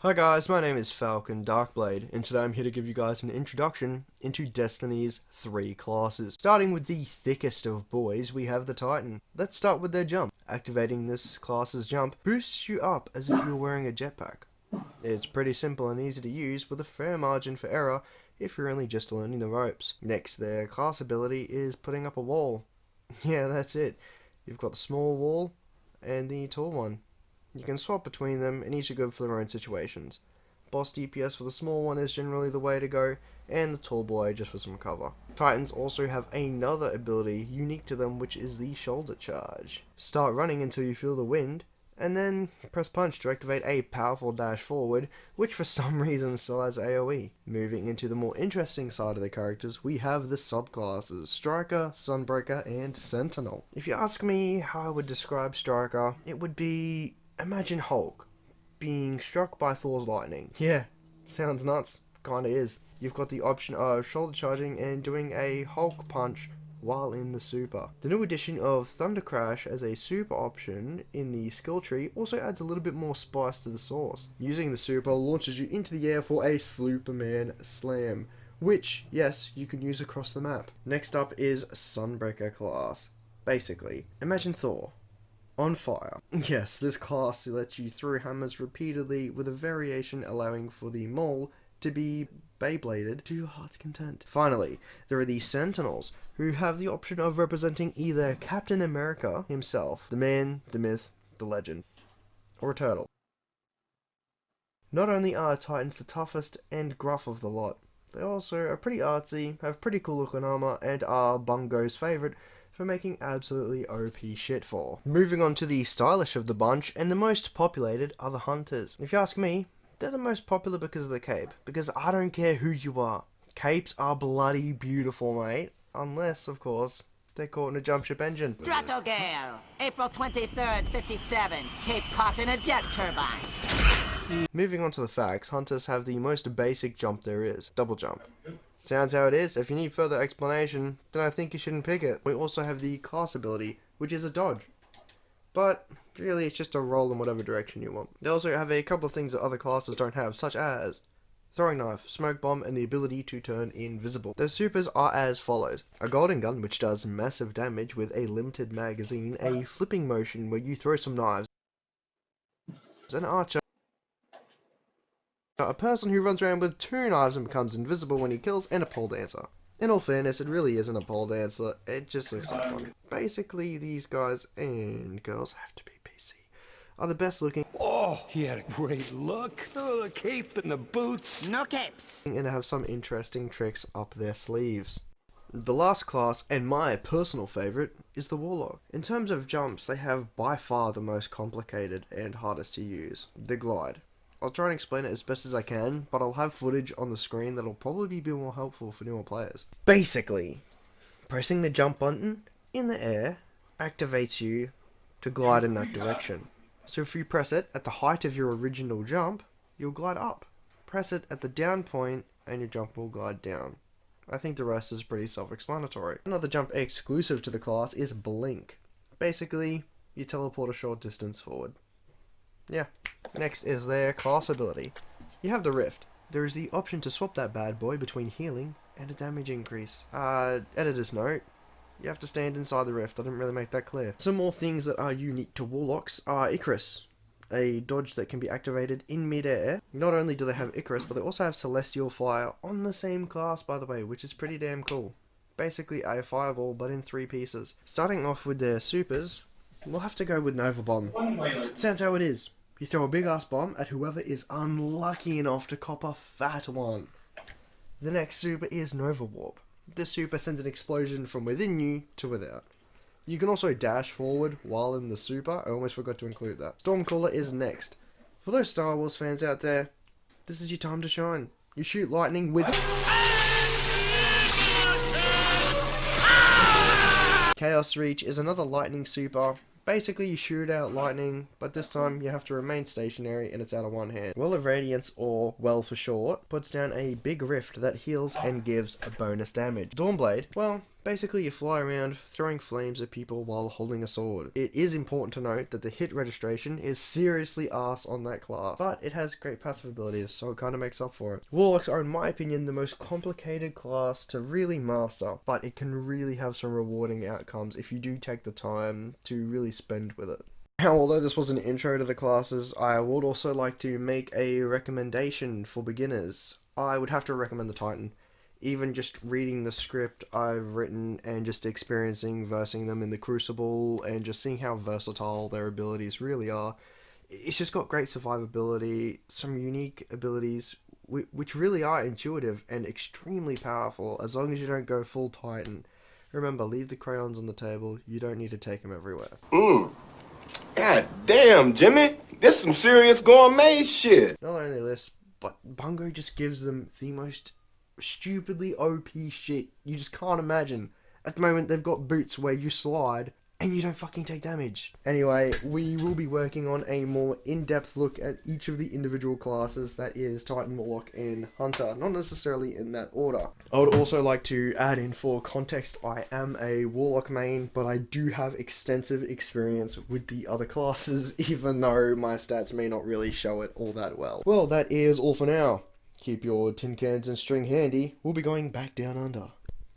Hi guys, my name is Falcon Darkblade, and today I'm here to give you guys an introduction into Destiny's 3 classes. Starting with the thickest of boys, we have the Titan. Let's start with their jump. Activating this class's jump boosts you up as if you were wearing a jetpack. It's pretty simple and easy to use with a fair margin for error if you're only just learning the ropes. Next, their class ability is putting up a wall. Yeah, that's it. You've got the small wall and the tall one. You can swap between them, and each are good for their own situations. Boss DPS for the small one is generally the way to go, and the tall boy just for some cover. Titans also have another ability unique to them, which is the shoulder charge. Start running until you feel the wind, and then press punch to activate a powerful dash forward, which for some reason still has AoE. Moving into the more interesting side of the characters, we have the subclasses, Striker, Sunbreaker, and Sentinel. If you ask me how I would describe Striker, it would be... imagine Hulk being struck by Thor's lightning. Yeah, sounds nuts. Kinda is. You've got the option of shoulder charging and doing a Hulk punch while in the super. The new addition of Thunder Crash as a super option in the skill tree also adds a little bit more spice to the sauce. Using the super launches you into the air for a Superman Slam, which, yes, you can use across the map. Next up is Sunbreaker class. Basically, imagine Thor on fire. Yes, this class lets you throw hammers repeatedly with a variation allowing for the mole to be Beybladed to your heart's content. Finally, there are the Sentinels, who have the option of representing either Captain America himself, the man, the myth, the legend, or a turtle. Not only are Titans the toughest and gruff of the lot, they also are pretty artsy, have pretty cool looking armor, and are Bungo's favourite for making absolutely OP shit for. Moving on to the stylish of the bunch, and the most populated are the Hunters. If you ask me, they're the most popular because of the cape, because I don't care who you are. Capes are bloody beautiful, mate. Unless, of course, they're caught in a jump ship engine. Stratogale, April 23rd, 57, Cape caught in a jet turbine. Moving on to the facts, Hunters have the most basic jump there is, double jump. Sounds how it is. If you need further explanation, then I think you shouldn't pick it. We also have the class ability, which is a dodge. But really, it's just a roll in whatever direction you want. They also have a couple of things that other classes don't have, such as throwing knife, smoke bomb, and the ability to turn invisible. Their supers are as follows: a golden gun, which does massive damage with a limited magazine, a flipping motion where you throw some knives, an archer, a person who runs around with 2 knives and becomes invisible when he kills, and a pole dancer. In all fairness, it really isn't a pole dancer, it just looks like one. Basically, these guys and girls have to be PC, are the best looking. Oh, he had a great look. Oh, the cape and the boots. No capes. And have some interesting tricks up their sleeves. The last class, and my personal favourite, is the Warlock. In terms of jumps, they have by far the most complicated and hardest to use, the glide. I'll try and explain it as best as I can, but I'll have footage on the screen that'll probably be more helpful for newer players. Basically, pressing the jump button in the air activates you to glide in that direction. So if you press it at the height of your original jump, you'll glide up. Press it at the down point and your jump will glide down. I think the rest is pretty self-explanatory. Another jump exclusive to the class is Blink. Basically, you teleport a short distance forward. Yeah. Next is their class ability. You have the Rift. There is the option to swap that bad boy between healing and a damage increase. Editor's note. You have to stand inside the Rift. I didn't really make that clear. Some more things that are unique to Warlocks are Icarus, a dodge that can be activated in mid-air. Not only do they have Icarus, but they also have Celestial Fire on the same class, by the way, which is pretty damn cool. Basically a fireball, but in 3 pieces. Starting off with their supers, we'll have to go with Nova Bomb. Sounds how it is. You throw a big ass bomb at whoever is unlucky enough to cop a fat one. The next super is Nova Warp. This super sends an explosion from within you to without. You can also dash forward while in the super. I almost forgot to include that. Stormcaller is next. For those Star Wars fans out there, this is your time to shine. You shoot lightning with... Chaos Reach is another lightning super. Basically, you shoot out lightning, but this time you have to remain stationary and it's out of one hand. Well of Radiance, or Well for short, puts down a big rift that heals and gives a bonus damage. Dawnblade, well, Basically, you fly around throwing flames at people while holding a sword. It is important to note that the hit registration is seriously arse on that class, but it has great passive abilities, so it kind of makes up for it. Warlocks are, in my opinion, the most complicated class to really master, but it can really have some rewarding outcomes if you do take the time to really spend with it. Now, although this was an intro to the classes, I would also like to make a recommendation for beginners. I would have to recommend the Titan. Even just reading the script I've written and just experiencing versing them in the Crucible and just seeing how versatile their abilities really are, it's just got great survivability, some unique abilities which really are intuitive and extremely powerful as long as you don't go full Titan. Remember, leave the crayons on the table, you don't need to take them everywhere. God damn, Jimmy, this some serious gourmet shit. Not only this, but Bungo just gives them the most stupidly OP shit you just can't imagine. At the moment, they've got boots where you slide and you don't fucking take damage. Anyway, we will be working on a more in-depth look at each of the individual classes, that is Titan, Warlock, and Hunter, not necessarily in that order. I would also like to add in for context, I am a Warlock main, but I do have extensive experience with the other classes, even though my stats may not really show it all that well. Well, that is all for now. Keep your tin cans and string handy, we'll be going back down under.